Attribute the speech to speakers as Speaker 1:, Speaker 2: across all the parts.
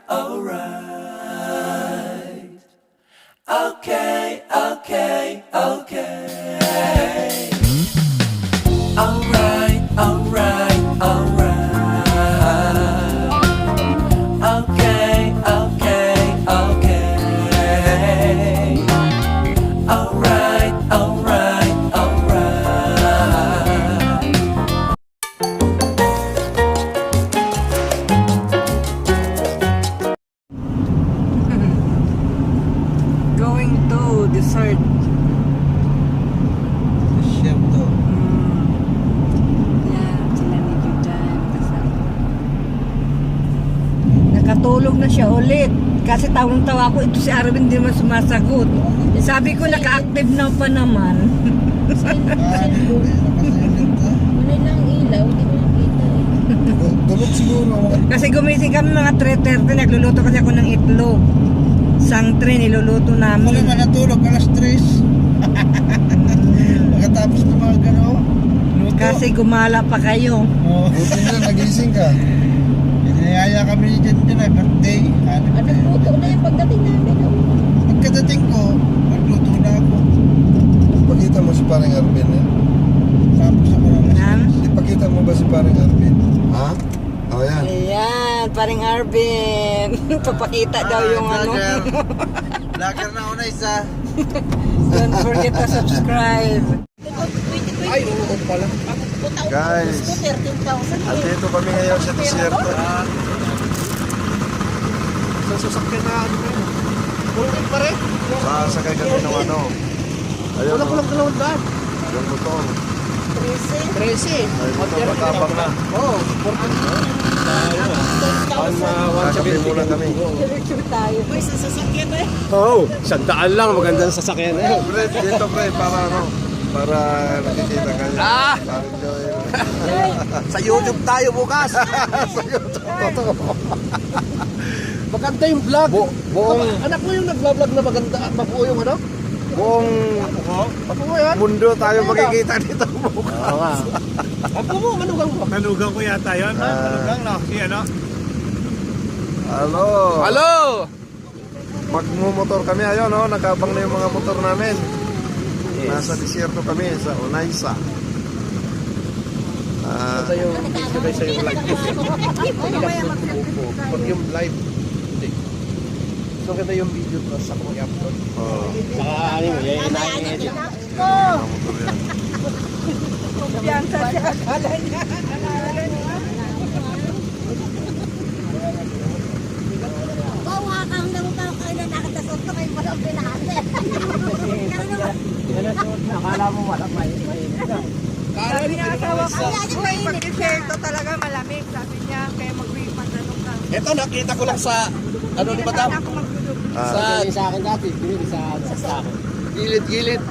Speaker 1: alright. Okay, okay, okay. Alright, alright, alright. Okay, okay, okay. Alright, alright, alright.
Speaker 2: Going to dessert.
Speaker 3: Chef to.
Speaker 2: Yan, sila ni Judan kasama. Nakatulog na siya ulit. Kasi tawang-tawa ko, ito si Arvin hindi naman sumasagot. Sabi ko, naka-active na pa naman.
Speaker 4: Wala lang ilaw, hindi ko nakita eh.
Speaker 3: Tulog siguro.
Speaker 2: Kasi gumising kami mga 3:30, nagluluto kasi ako ng itlog. Sangtre, niluluto
Speaker 3: Ako
Speaker 2: namin.
Speaker 3: naman natulog alas 3. Pagkatapos ng mga gano'n. Luto.
Speaker 2: Kasi gumala pa kayo.
Speaker 3: Oh. Buti na nagising ka. Inayaya kami dyan ay birthday.
Speaker 4: Nagluto na yung pagdating namin.
Speaker 3: Pagkadating ko, nagluto na ako.
Speaker 5: Ipakita mo si paring Arvin eh.
Speaker 3: Tapos ako na
Speaker 2: Ma'am?
Speaker 5: Ipakita mo ba si paring Arvin? Ha? O yan.
Speaker 2: Ayan, paring Arvin. Papakita daw yung ano.
Speaker 3: Lager na ako na isa.
Speaker 2: Don't forget to subscribe.
Speaker 3: Ay, oo pala.
Speaker 5: Guys,
Speaker 4: 13,000.
Speaker 5: andito kami ngayon sa desierto.
Speaker 3: Sa sasakyan na ano na yun. Tulog pa rin.
Speaker 5: Sasakay kami ng ano. Ayun
Speaker 3: Wala ko
Speaker 5: o,
Speaker 3: lang dalawang daan.
Speaker 5: yung motor.
Speaker 3: 13.
Speaker 5: Ay, motor matapang na.
Speaker 3: Oo, 14.
Speaker 5: Kakapi muna kami.
Speaker 2: tayo.
Speaker 4: May sasakyan eh.
Speaker 6: Oo, 100 lang. Magandang sasakyan eh.
Speaker 5: Pre, dito pre, para ano. Para nakikita ka niya. Parang Joel.
Speaker 3: Sa YouTube tayo bukas.
Speaker 5: Sa YouTube. Totoo.
Speaker 3: Maganda yung vlog.
Speaker 5: Buong,
Speaker 3: Anak mo yung nag-vlog na maganda. Mabuo yung ano?
Speaker 5: buong
Speaker 3: Mabuo yan.
Speaker 5: mundo tayo makikita dito bukas.
Speaker 6: Oo nga.
Speaker 3: Mabuo mo, manugang mo.
Speaker 6: Nanugang ko yata yun. Nanugang no? Si ano?
Speaker 5: Hello.
Speaker 6: Hello!
Speaker 5: Magmumotor kami ayun, no? Nakabang na yung mga motor namin. Nasa desierto kami sa Onaysa.
Speaker 3: Ito yung video guys sa yung live ko. Pag yung live, hindi. So ganda yung video ko sa kong i-upload.
Speaker 5: Oh,
Speaker 6: Saka ano mo, i-edit.
Speaker 5: mga motor yan.
Speaker 2: Kumpiyansa siya. Akala niya.
Speaker 4: Bawa ka hanggang ikaw kayo na nakatasot ka may parang pinahate.
Speaker 6: Akala mo wala pa
Speaker 2: Sabi niya asawa ko, uy, pag-desierto talaga malamig. Sabi niya, kaya magpipagtanong ka.
Speaker 3: Ito nakita ko lang sa ano ni Madam?
Speaker 2: Ako maglulog.
Speaker 3: Sa
Speaker 6: sa akin dati, binili sa stako.
Speaker 3: gilid-gilid.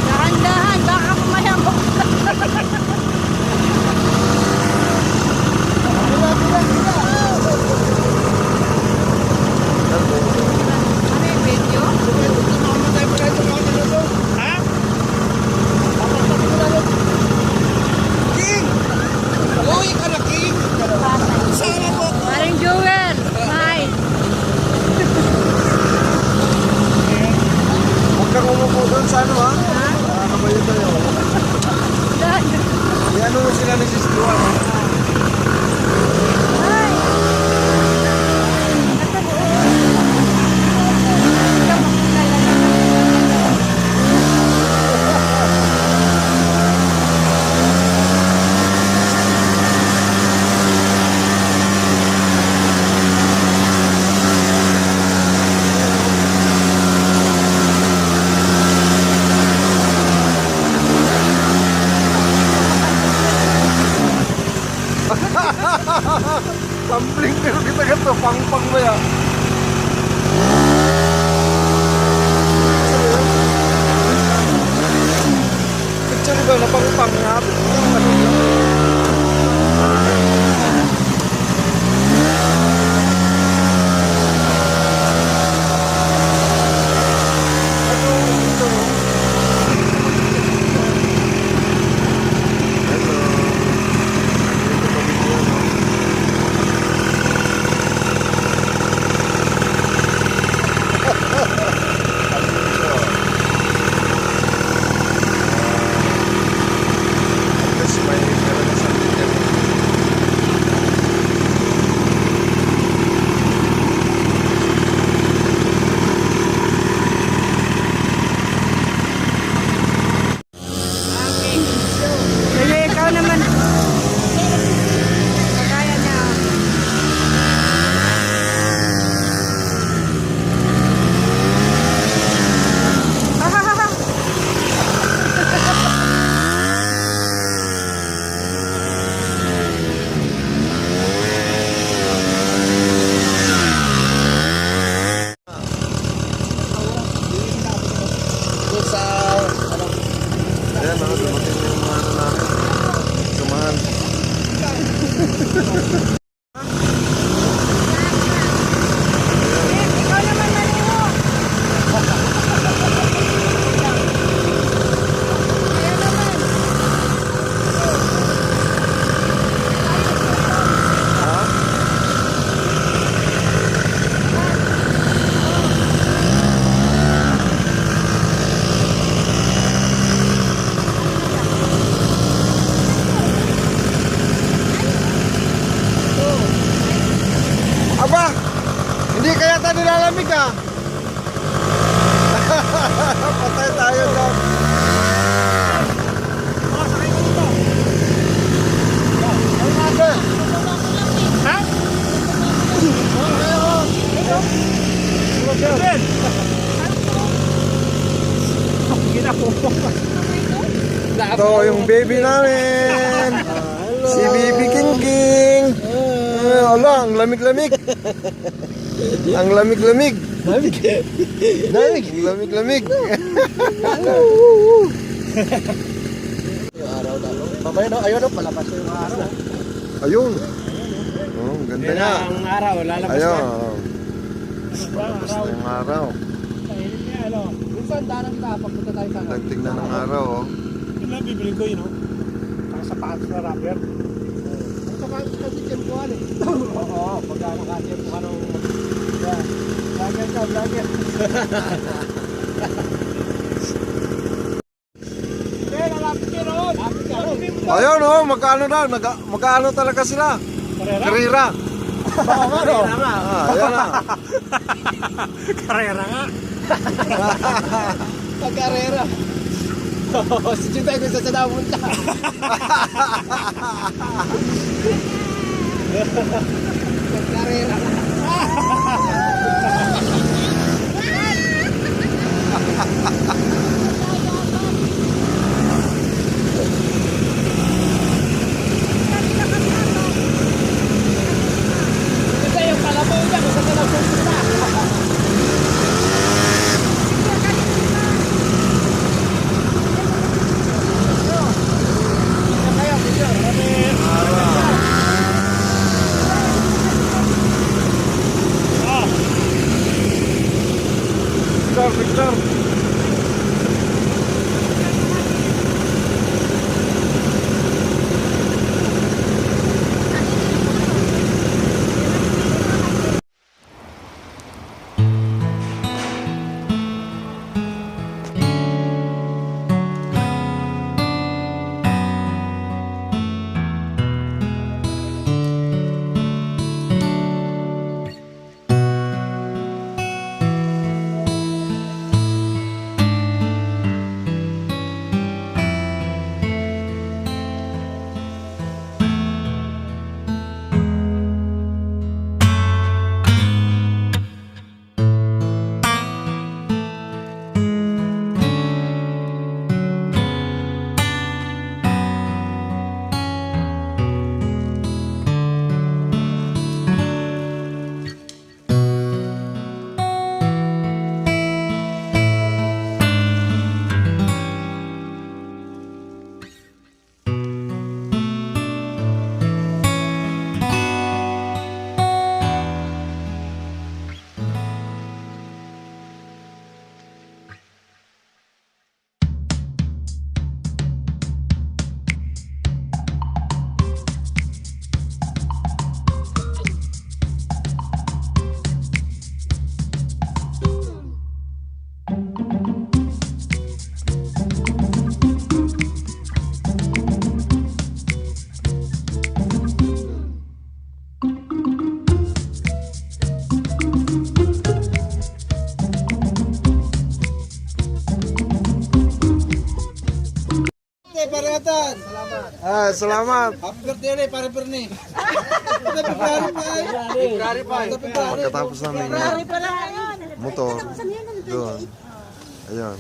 Speaker 4: Dahan-dahan, baka mamaya mo.
Speaker 2: Ano yung video?
Speaker 3: King! Uy, ka na King! Sana po!
Speaker 4: Parang Joel. Hi.
Speaker 5: Huwag kang umupo doon sa ano ha? Nakakabayo tayo. Yan mo sila ni Sis Juan. Tumbling pero kita ganito, pang-pang ba yan? Picture ba na pang-pang nga? lamig ah. Patay tayo dyan. Ito yung baby namin. Si Baby King King. Ala, ang lamig-lamig. Ang lamig-lamig. Lamig. Lamig-lamig.
Speaker 6: Mamaya no, ayun no, palabas yung araw.
Speaker 5: Ayun. Oh, ang ganda
Speaker 6: Yan
Speaker 5: nga.
Speaker 6: ang araw, lalabas
Speaker 5: Ayun.
Speaker 6: na.
Speaker 5: Palabas na yung araw.
Speaker 6: Minsan darang ka, pagpunta tayo sa
Speaker 5: Nagtingnan ng araw, oh.
Speaker 6: Yun lang bibili ko yun, no? Ang sapatos na rubber. Ang sapatos kasi tiyempuhan eh. Oo, pag nakatiyempuhan ng... Vlogger ka, vlogger. Hindi, lalapit ka ron.
Speaker 5: Ayun, oh, magkano na? Magkano talaga sila? Karera.
Speaker 6: Karera nga.
Speaker 5: Ayan na.
Speaker 6: Karera nga. Pagkarera. Si Jun tayo kung saan na punta. Pagkarera. Kasi yung kalabaw niya kung saan na punta.
Speaker 5: Victor.
Speaker 3: Paratan.
Speaker 5: Ah, salamat.
Speaker 3: Happy birthday ulit, pare Bernie. February pa.
Speaker 5: Pagkatapos namin motor doon. Ayun.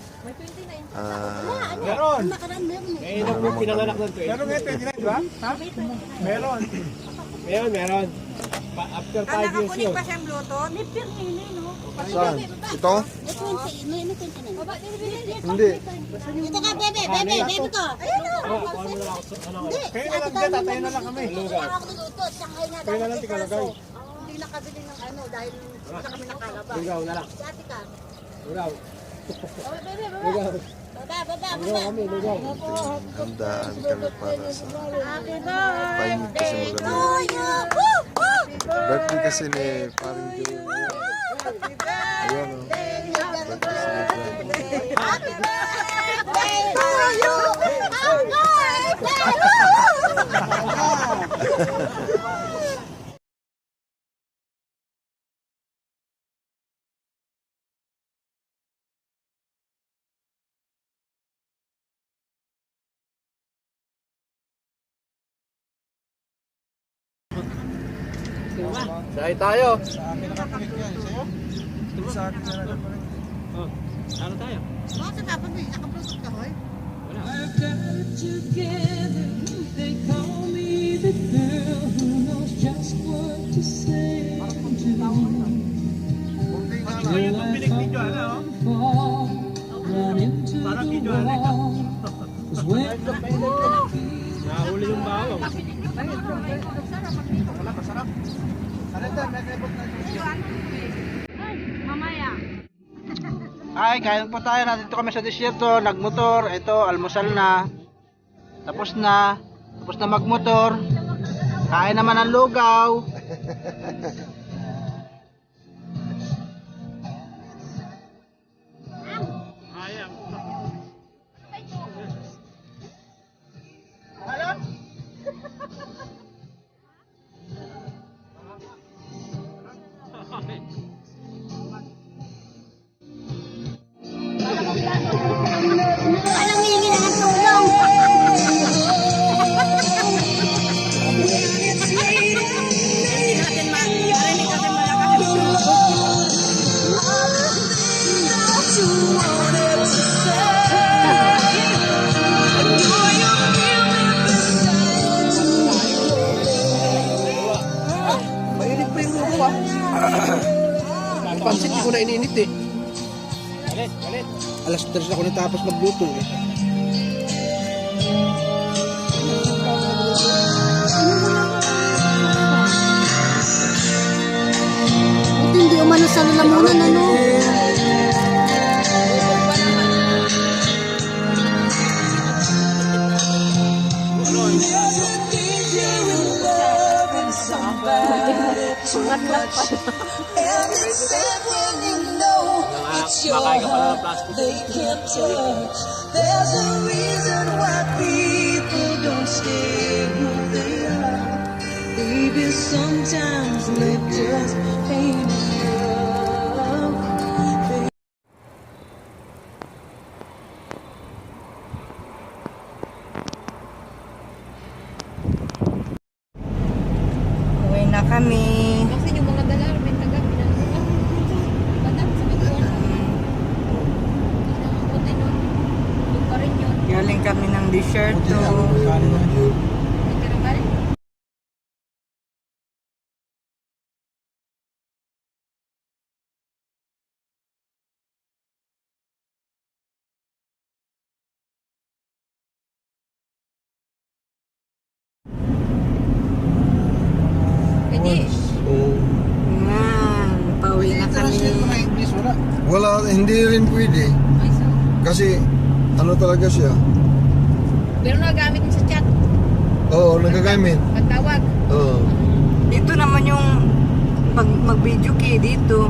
Speaker 6: Meron.
Speaker 4: Nakaraan meron eh.
Speaker 6: Eh, nung pinanganak ng 20. Meron nga 29, di ba? Ha? Meron. Meron. After 5 years yun.
Speaker 4: siyang Bluetooth? May pirmili, no?
Speaker 5: Saan? Ito?
Speaker 4: May 29.
Speaker 5: Hindi.
Speaker 4: Ito ka, bebe ko. Ayun o. Hindi.
Speaker 6: Kaya na lang dyan, tatayo na lang kami.
Speaker 4: Ako nuluto. Siyangay na
Speaker 6: Kaya na lang tikalagay.
Speaker 4: Hindi nakabili ng ano dahil wala kami ng kalaba.
Speaker 6: Lugaw na lang.
Speaker 4: Si ate ka.
Speaker 6: Lugaw.
Speaker 4: Oh, bebe,
Speaker 6: Lugaw.
Speaker 4: baba.
Speaker 6: Lugaw kami, lugaw.
Speaker 5: Handaan kami para sa
Speaker 4: Happy
Speaker 5: pahingi kasi
Speaker 4: birthday to
Speaker 5: maganda.
Speaker 4: you. Woo! Woo!
Speaker 5: Birthday kasi ni paring Joey.
Speaker 4: Happy
Speaker 5: Ayun, oh.
Speaker 4: birthday. Happy birthday to you. Happy birthday.
Speaker 5: Sakay tayo.
Speaker 3: Sa akin nakakulit yan. Sa'yo? Sa akin na nakakulit.
Speaker 4: Bakit dapat may naka-bluetooth ka, hoy?
Speaker 6: Ay, kain po tayo. Nandito kami sa disyerto, nagmotor. Ito, almusal na. Tapos na. Tapos na magmotor. Kain naman ng lugaw.
Speaker 4: Walang hihingi na ng tulong.
Speaker 6: Mainit pa yung lugo ah. Pansit, di ko na iniinit eh. Alas 3 ako natapos magluto eh.
Speaker 4: Buti hindi umano sa lalamunan, ano?
Speaker 5: Makain ka pala ng plastic.
Speaker 1: There's a reason why people don't stay who they are. Baby, sometimes life just ain't enough.
Speaker 2: Uwi na kami.
Speaker 4: Kasi yung mga dala, may taga pinagawa. Batak sa bituan. Puti nun. Yung pa rin yun.
Speaker 2: Galing kami ng disyerto.
Speaker 4: May tirang ka rin. Pwede.
Speaker 2: Yan, pauwi na kami.
Speaker 6: English wala.
Speaker 3: Wala, hindi rin pwede.
Speaker 4: Ay, so.
Speaker 3: Kasi ano talaga siya?
Speaker 4: Pero nagagamit mo sa chat.
Speaker 3: Oo, nagagamit.
Speaker 4: Pagtawag.
Speaker 3: Oo.
Speaker 2: Dito naman yung pag mag-video key dito.